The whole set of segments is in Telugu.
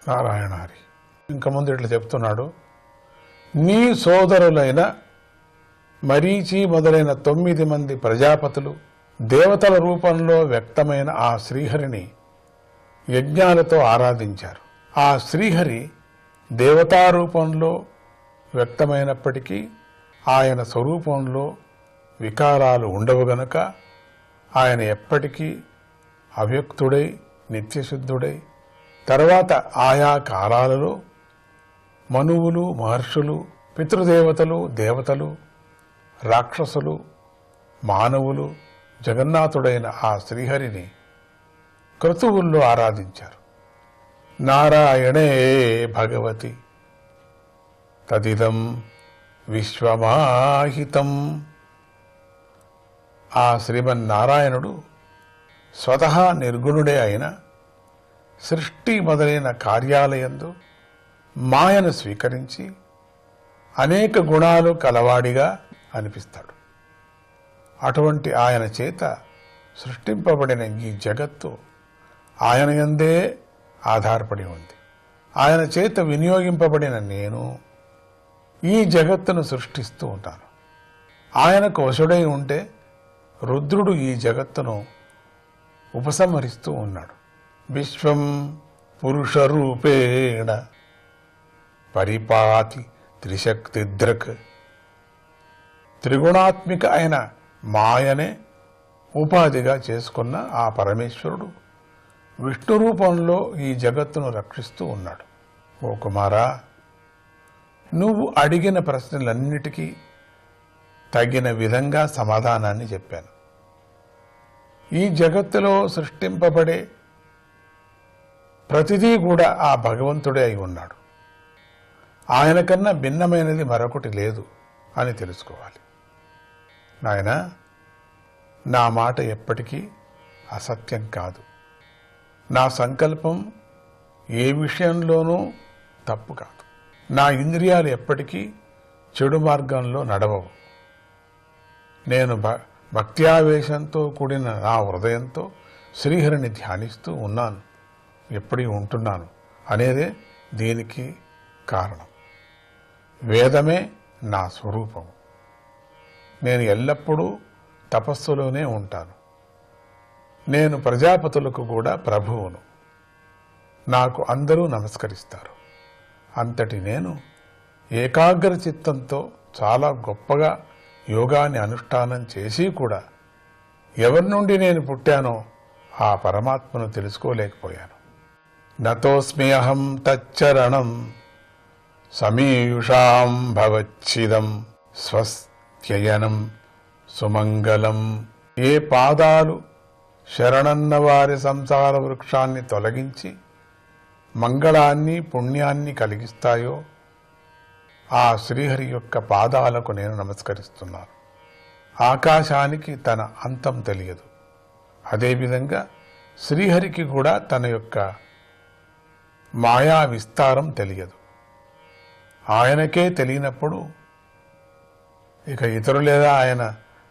నారాయణారి. ఇంక ముందు ఇట్లా చెప్తున్నాడు, నీ సోదరులైన మరీచి మొదలైన 9 మంది ప్రజాపతులు దేవతల రూపంలో వ్యక్తమైన ఆ శ్రీహరిని యజ్ఞాలతో ఆరాధించారు. ఆ శ్రీహరి దేవతారూపంలో వ్యక్తమైనప్పటికీ ఆయన స్వరూపంలో వికారాలు ఉండవు గనుక ఆయన ఎప్పటికీ అవ్యక్తుడై నిత్యశుద్ధుడై తర్వాత ఆయా కాలాలలో మనువులు మహర్షులు పితృదేవతలు దేవతలు రాక్షసులు మానవులు జగన్నాథుడైన ఆ శ్రీహరిని క్రతువుల్లో ఆరాధించారు. నారాయణే భగవతి తదిదం విశ్వమాహితం. ఆ శ్రీమన్నారాయణుడు స్వతహా నిర్గుణుడే అయిన సృష్టి మొదలైన కార్యాలయందు మాయను స్వీకరించి అనేక గుణాలు కలవాడిగా అనిపిస్తాడు. అటువంటి ఆయన చేత సృష్టింపబడిన ఈ జగత్తు ఆయన యందే ఆధారపడి ఉంది. ఆయన చేత వినియోగింపబడిన నేను ఈ జగత్తును సృష్టిస్తూ ఉంటాను. ఆయనకు వశుడై ఉంటే రుద్రుడు ఈ జగత్తును ఉపసంహరిస్తూ ఉన్నాడు. విశ్వం పురుషరూపేణ పరిపాతి త్రిశక్తిదృక్. త్రిగుణాత్మిక అయిన మాయనే ఉపాధిగా చేసుకున్న ఆ పరమేశ్వరుడు విష్ణు రూపంలో ఈ జగత్తును రక్షిస్తూ ఉన్నాడు. ఓ కుమారా, నువ్వు అడిగిన ప్రశ్నలన్నిటికీ తగిన విధంగా సమాధానాన్ని చెప్పాను. ఈ జగత్తులో సృష్టింపబడే ప్రతిదీ కూడా ఆ భగవంతుడే అయి ఉన్నాడు. ఆయన కన్నా భిన్నమైనది మరొకటి లేదు అని తెలుసుకోవాలి. నాయనా, నా మాట ఎప్పటికీ అసత్యం కాదు. నా సంకల్పం ఏ విషయంలోనూ తప్పు కాదు. నా ఇంద్రియాలు ఎప్పటికీ చెడు మార్గంలో నడవవు. నేను భక్త్యావేశంతో కూడిన నా హృదయంతో శ్రీహరిని ధ్యానిస్తూ ఉన్నాను, ఎప్పటికీ ఉంటున్నాను అనేదే దీనికి కారణం. వేదమే నా స్వరూపము. నేను ఎల్లప్పుడూ తపస్సులోనే ఉంటాను. నేను ప్రజాపతులకు కూడా ప్రభువును. నాకు అందరూ నమస్కరిస్తారు. అంతటి నేను ఏకాగ్ర చిత్తంతో చాలా గొప్పగా యోగాన్ని అనుష్ఠానం చేసి కూడా ఎవరి నుండి నేను పుట్టానో ఆ పరమాత్మను తెలుసుకోలేకపోయాను. నతోస్మి అహం తచ్చరణం సమీయుషాం భవచ్చిదం స్వస్త్యయనం సుమంగళం. ఏ పాదాలు శరణన్న వారి సంసార వృక్షాన్ని తొలగించి మంగళాన్ని పుణ్యాన్ని కలిగిస్తాయో ఆ శ్రీహరి యొక్క పాదాలకు నేను నమస్కరిస్తున్నాను. ఆకాశానికి తన అంతం తెలియదు. అదేవిధంగా శ్రీహరికి కూడా తన యొక్క మాయా విస్తారం తెలియదు. ఆయనకే తెలియనప్పుడు ఇక ఇతరులేదా ఆయన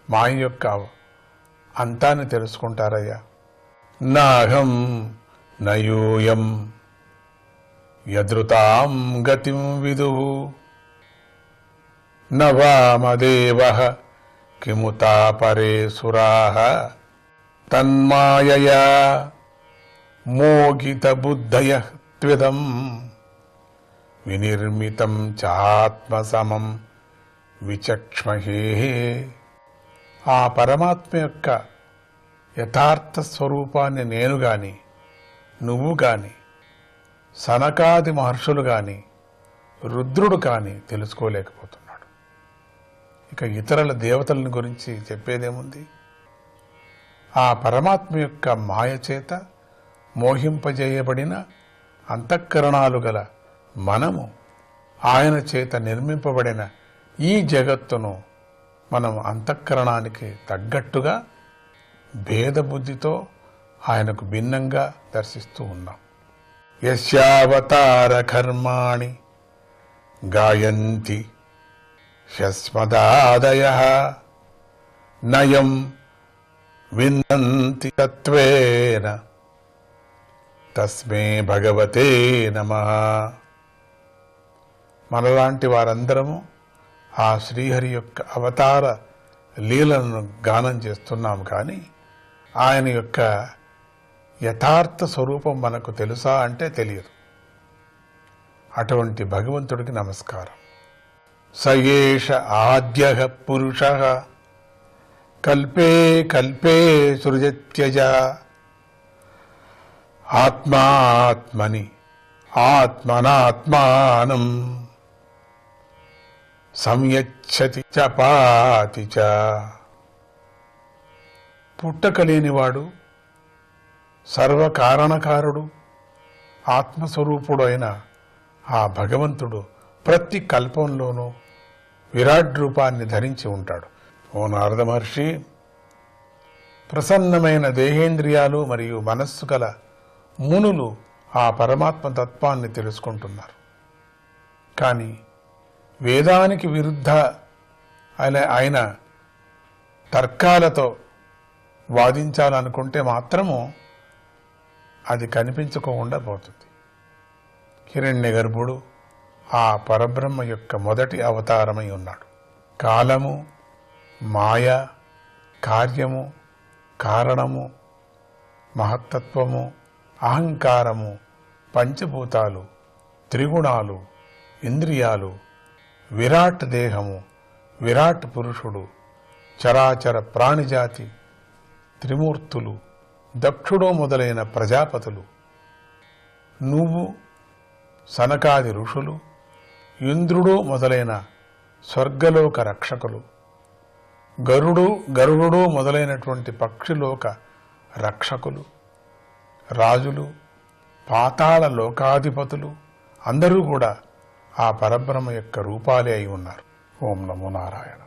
మాయ యొక్క అంతాన్ని తెలుసుకుంటారయ్యా. నాహం నయూయం యదృతాం గతిం విదుః న వామదేవః కిముతా పరే సురాః తన్మాయయా మోగిత బుద్ధయః త్విదం వినిర్మితం చాత్మసమం విచక్ష్మహే. ఆ పరమాత్మ యొక్క యథార్థ స్వరూపాన్ని నేను గాని నువ్వు గాని సనకాది మహర్షులు గాని రుద్రుడు కాని తెలుసుకోలేకపోతున్నాడు. ఇక ఇతరుల దేవతలను గురించి చెప్పేదేముంది? ఆ పరమాత్మ యొక్క మాయ చేత మోహింపజేయబడిన అంతఃకరణాలు గల మనము ఆయన చేత నిర్మింపబడిన ఈ జగత్తును మనం అంతఃకరణానికి తగ్గట్టుగా భేదబుద్ధితో ఆయనకు భిన్నంగా దర్శిస్తూ ఉన్నాం. యస్యావతార కర్మాణి గాయంతి హ్యస్మదాదయః నయం విన్నంతి తత్వేన తస్మే భగవతే నమః. మనలాంటి వారందరము ఆ శ్రీహరి యొక్క అవతార లీలను గానం చేస్తున్నాము, కానీ ఆయన యొక్క యథార్థ స్వరూపం మనకు తెలుసా అంటే తెలియదు. అటువంటి భగవంతుడికి నమస్కారం. సయేష ఆద్యః పురుషః కల్పే కల్పే సృజత్యజ ఆత్మాత్మని ఆత్మనాత్మానం సంయచ్చతి చ పాతి చ. పుట్టకలేనివాడు, సర్వకారణకారుడు, ఆత్మస్వరూపుడు అయిన ఆ భగవంతుడు ప్రతి కల్పంలోనూ విరాట్ రూపాన్ని ధరించి ఉంటాడు. ఓ నారద మహర్షి, ప్రసన్నమైన దేహేంద్రియాలు మరియు మనస్సు గల మునులు ఆ పరమాత్మ తత్వాన్ని తెలుసుకుంటున్నారు. కానీ వేదానికి విరుద్ధ ఆయన తర్కాలతో వాదించాలనుకుంటే మాత్రము అది కనిపించుకోకుండా పోతుంది. హిరణ్యగర్భుడు ఆ పరబ్రహ్మ యొక్క మొదటి అవతారమై ఉన్నాడు. కాలము, మాయ, కార్యము, కారణము, మహత్తత్వము, అహంకారము, పంచభూతాలు, త్రిగుణాలు, ఇంద్రియాలు, విరాట్ దేహము, విరాట్ పురుషుడు, చరాచర ప్రాణిజాతి, త్రిమూర్తులు, దక్షుడు మొదలైన ప్రజాపతులు, నువ్వు, సనకాది ఋషులు, ఇంద్రుడు మొదలైన స్వర్గలోక రక్షకులు, గరుడు మొదలైనటువంటి పక్షిలోక రక్షకులు, రాజులు, పాతాళ లోకాధిపతులు అందరూ కూడా ఆ పరబ్రహ్మ యొక్క రూపాలే అయి ఉన్నారు. ఓం నమో నారాయణ.